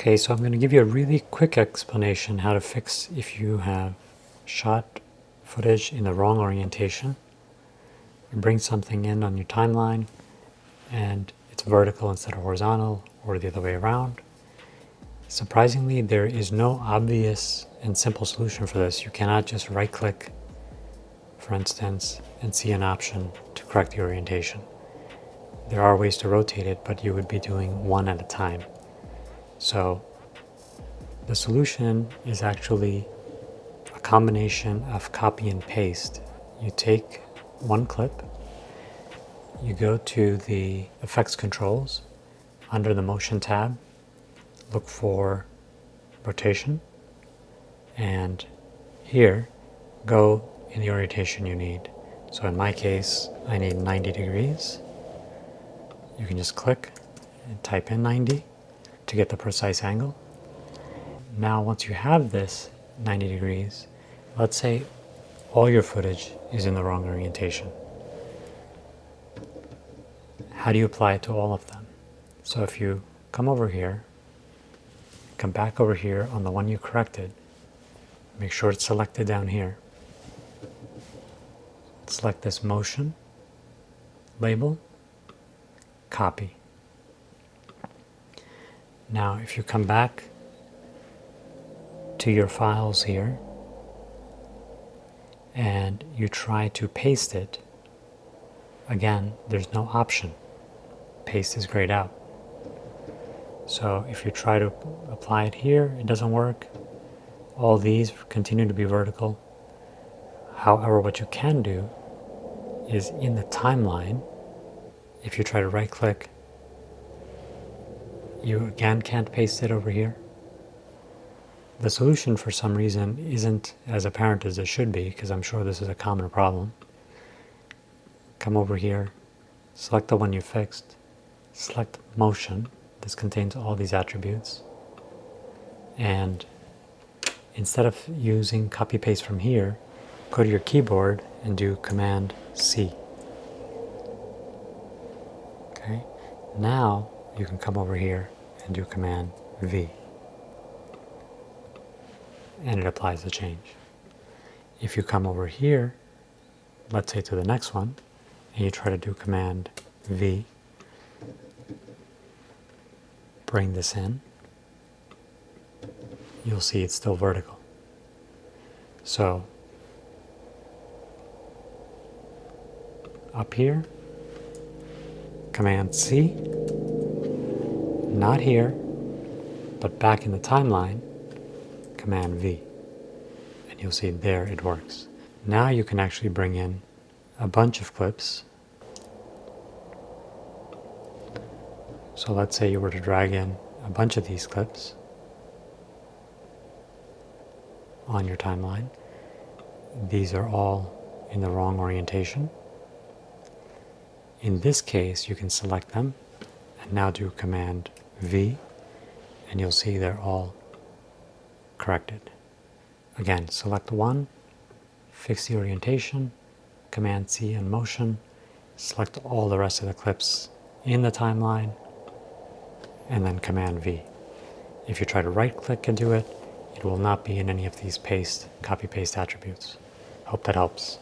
Okay, so I'm going to give you a really quick explanation how to fix if you have shot footage in the wrong orientation. You bring something in on your timeline and it's vertical instead of horizontal, or the other way around. Surprisingly, there is no obvious and simple solution for this. You cannot just right click, for instance, and see an option to correct the orientation. There are ways to rotate it, but you would be doing one at a time. So the solution is actually a combination of copy and paste. You take one clip, you go to the effects controls, under the motion tab, look for rotation, and here go in the orientation you need. So in my case, I need 90 degrees. You can just click and type in 90 to get the precise angle. Now once you have this 90 degrees, let's say all your footage is in the wrong orientation. How do you apply it to all of them? So if you come over here, come back over here on the one you corrected, make sure it's selected down here. Select this motion, label, copy. Now if you come back to your files here and you try to paste it, again, there's no option. Paste is grayed out. So if you try to apply it here, it doesn't work. All these continue to be vertical. However, what you can do is in the timeline, if you try to right click, you again can't paste it over here. The solution for some reason isn't as apparent as it should be, because I'm sure this is a common problem. Come over here, select the one you fixed, select motion. This contains all these attributes. And instead of using copy paste from here, go to your keyboard and do Command C. Okay. Now you can come over here and do Command V. And it applies the change. If you come over here, let's say to the next one, and you try to do Command V, bring this in, you'll see it's still vertical. So up here, Command C, not here, but back in the timeline, Command V, and you'll see there it works. Now you can actually bring in a bunch of clips. So let's say you were to drag in a bunch of these clips on your timeline. These are all in the wrong orientation. In this case, you can select them and now do Command V, and you'll see they're all corrected. Again, select one, fix the orientation, Command C and motion, select all the rest of the clips in the timeline, and then Command V. If you try to right click and do it, it will not be in any of these copy paste attributes. Hope that helps.